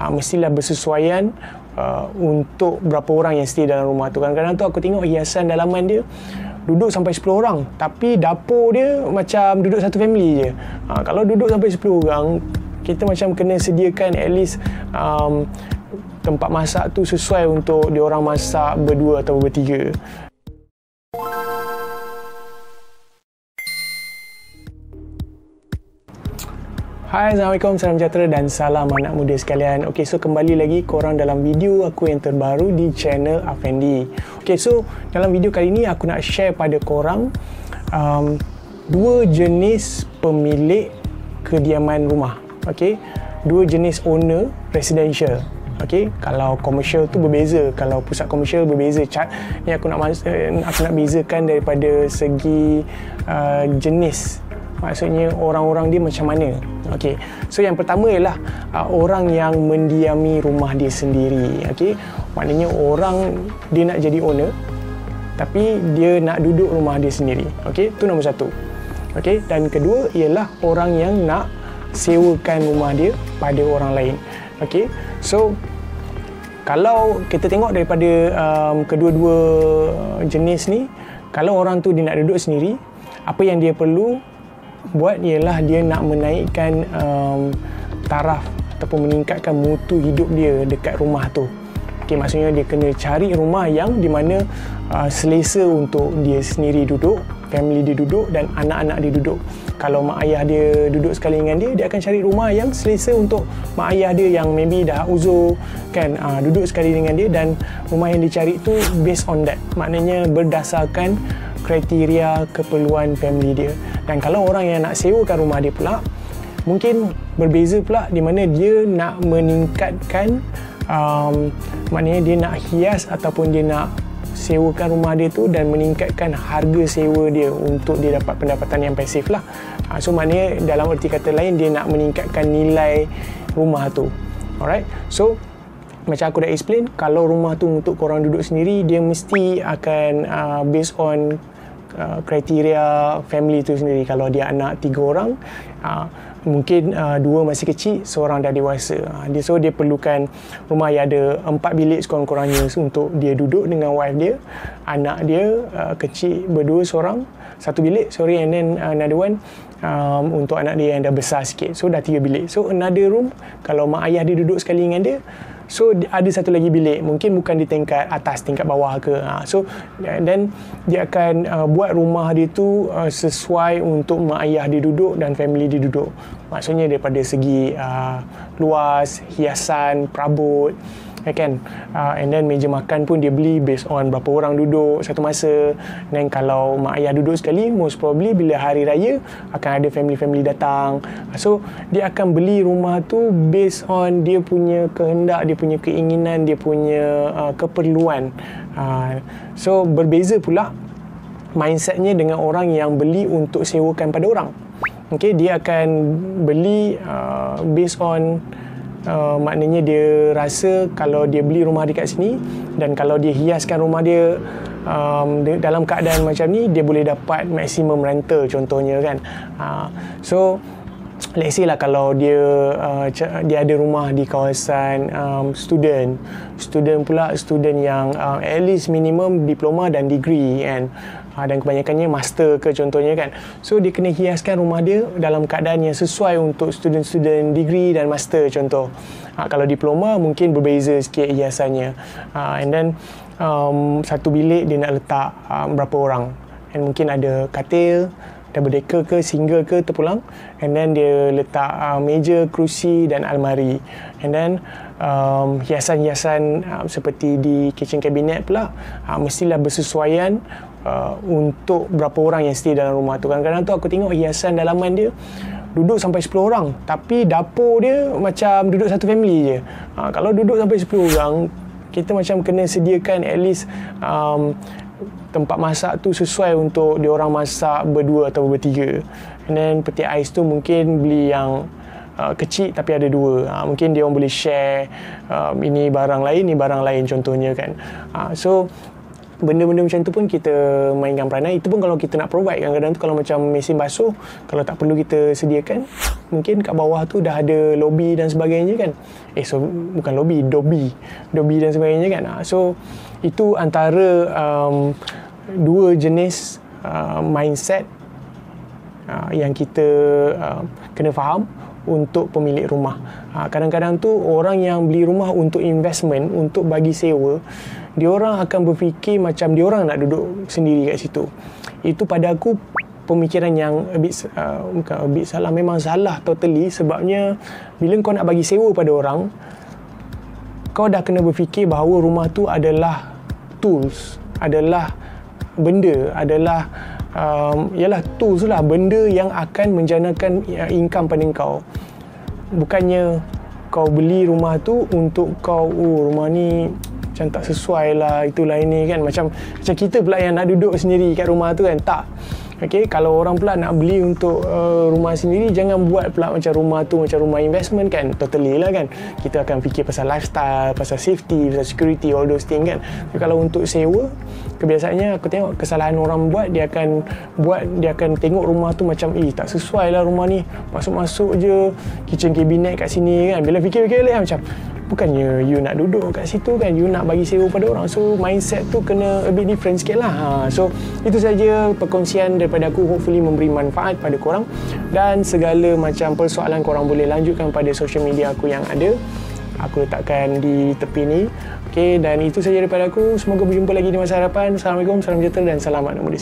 mestilah bersesuaian untuk berapa orang yang stay dalam rumah tu. Kadang-kadang tu aku tengok hiasan dalaman dia duduk sampai 10 orang, tapi dapur dia macam duduk satu family je. Kalau duduk sampai 10 orang, kita macam kena sediakan at least tempat masak tu sesuai untuk dia orang masak berdua atau bertiga. Hai, Assalamualaikum, salam sejahtera dan salam anak muda sekalian. Okay, so kembali lagi korang dalam video aku yang terbaru di channel Afendi. Okay, so dalam video kali ni aku nak share pada korang dua jenis pemilik kediaman rumah. Okay, dua jenis owner residential. Okay, kalau komersial tu berbeza, kalau pusat komersial berbeza. Ni aku nak bezakan daripada segi jenis, maksudnya orang-orang dia macam mana. Okey, so yang pertama ialah orang yang mendiami rumah dia sendiri. Okey, maknanya orang dia nak jadi owner tapi dia nak duduk rumah dia sendiri. Okey, tu nombor satu. Okey, dan kedua ialah orang yang nak sewakan rumah dia pada orang lain. Okey, so kalau kita tengok daripada kedua-dua jenis ni, kalau orang tu dia nak duduk sendiri, apa yang dia perlu buat ialah dia nak menaikkan taraf ataupun meningkatkan mutu hidup dia dekat rumah tu. Okay, maksudnya dia kena cari rumah yang di mana selesa untuk dia sendiri duduk, family dia duduk dan anak-anak dia duduk. Kalau mak ayah dia duduk sekali dengan dia, dia akan cari rumah yang selesa untuk mak ayah dia yang maybe dah uzur kan, duduk sekali dengan dia, dan rumah yang dicari tu based on that, maknanya berdasarkan kriteria keperluan family dia. Dan kalau orang yang nak sewakan rumah dia pula, mungkin berbeza pula di mana dia nak meningkatkan maknanya dia nak hias ataupun dia nak sewakan rumah dia tu dan meningkatkan harga sewa dia untuk dia dapat pendapatan yang pasif lah. So maknanya dalam erti kata lain, dia nak meningkatkan nilai rumah tu. Alright, so macam aku dah explain, kalau rumah tu untuk korang duduk sendiri, dia mesti akan based on kriteria family tu sendiri. Kalau dia anak 3 orang, mungkin 2 masih kecil, seorang dah dewasa. So dia perlukan rumah yang ada 4 bilik sekurang-kurangnya untuk dia duduk dengan wife dia, anak dia kecil berdua seorang, 1 bilik, and then another one untuk anak dia yang dah besar sikit, so dah 3 bilik. So another room kalau mak ayah dia duduk sekali dengan dia, so ada satu lagi bilik, mungkin bukan di tingkat atas, tingkat bawah ke. So dan dia akan buat rumah dia tu sesuai untuk mak ayah dia duduk dan family dia duduk. Maksudnya daripada segi luas, hiasan, perabot, kan, and then meja makan pun dia beli based on berapa orang duduk satu masa. Dan kalau mak ayah duduk sekali, most probably bila hari raya akan ada family-family datang, so dia akan beli rumah tu based on dia punya kehendak, dia punya keinginan, dia punya keperluan. So berbeza pula mindsetnya dengan orang yang beli untuk sewakan pada orang. Okay, dia akan beli based on maknanya dia rasa kalau dia beli rumah dekat sini dan kalau dia hiaskan rumah dia dalam keadaan macam ni, dia boleh dapat maksimum rental contohnya kan. So let's say lah kalau dia ada rumah di kawasan student pula, student yang at least minimum diploma dan degree kan, dan kebanyakannya master ke contohnya kan. So dia kena hiaskan rumah dia dalam keadaan yang sesuai untuk student-student degree dan master contoh. Kalau diploma mungkin berbeza sikit hiasannya. And then satu bilik dia nak letak berapa orang, and mungkin ada katil, double decker ke single ke terpulang, and then dia letak meja, kerusi dan almari. And then hiasan-hiasan seperti di kitchen cabinet pula mestilah bersesuaian untuk berapa orang yang stay dalam rumah tu. Kadang-kadang tu aku tengok hiasan dalaman dia duduk sampai 10 orang, tapi dapur dia macam duduk satu family je. Kalau duduk sampai 10 orang, kita macam kena sediakan at least tempat masak tu sesuai untuk dia orang masak berdua atau bertiga. And then peti ais tu mungkin beli yang kecil tapi ada 2. Mungkin dia orang boleh share, ini barang lain, ni barang lain contohnya kan. So benda-benda macam tu pun kita mainkan peranan. Itu pun kalau kita nak provide. Kadang-kadang tu kalau macam mesin basuh, kalau tak perlu kita sediakan, mungkin kat bawah tu dah ada lobby dan sebagainya kan. So bukan lobby, Dobby dan sebagainya kan. So itu antara dua jenis mindset yang kita kena faham untuk pemilik rumah. Kadang-kadang tu orang yang beli rumah untuk investment, untuk bagi sewa, diorang akan berfikir macam diorang nak duduk sendiri kat situ. Itu pada aku pemikiran yang bukan a bit salah, memang salah totally. Sebabnya bila kau nak bagi sewa pada orang, kau dah kena berfikir bahawa rumah tu adalah tools, adalah benda, adalah ialah tools lah, benda yang akan menjanakan income pada kau. Bukannya kau beli rumah tu untuk kau, rumah ni macam tak sesuai lah, itulah ini kan. Macam kita pula yang nak duduk sendiri kat rumah tu kan. Tak. Okay, kalau orang pula nak beli untuk rumah sendiri, jangan buat pula macam rumah tu macam rumah investment kan. Totally lah kan. Kita akan fikir pasal lifestyle, pasal safety, pasal security, all those things kan. Tapi kalau untuk sewa, kebiasaannya aku tengok kesalahan orang buat, dia akan tengok rumah tu macam tak sesuai lah rumah ni, masuk-masuk je kitchen cabinet kat sini kan. Bila fikir-fikir balik macam, bukannya you nak duduk kat situ kan, you nak bagi sewa pada orang. So mindset tu kena a bit different sikit lah. So itu saja perkongsian daripada aku, hopefully memberi manfaat pada korang. Dan segala macam persoalan korang boleh lanjutkan pada social media aku yang ada, aku letakkan di tepi ni. Okay, dan itu saja daripada aku. Semoga berjumpa lagi di masa hadapan. Assalamualaikum, salam sejahtera dan selamat anak muda.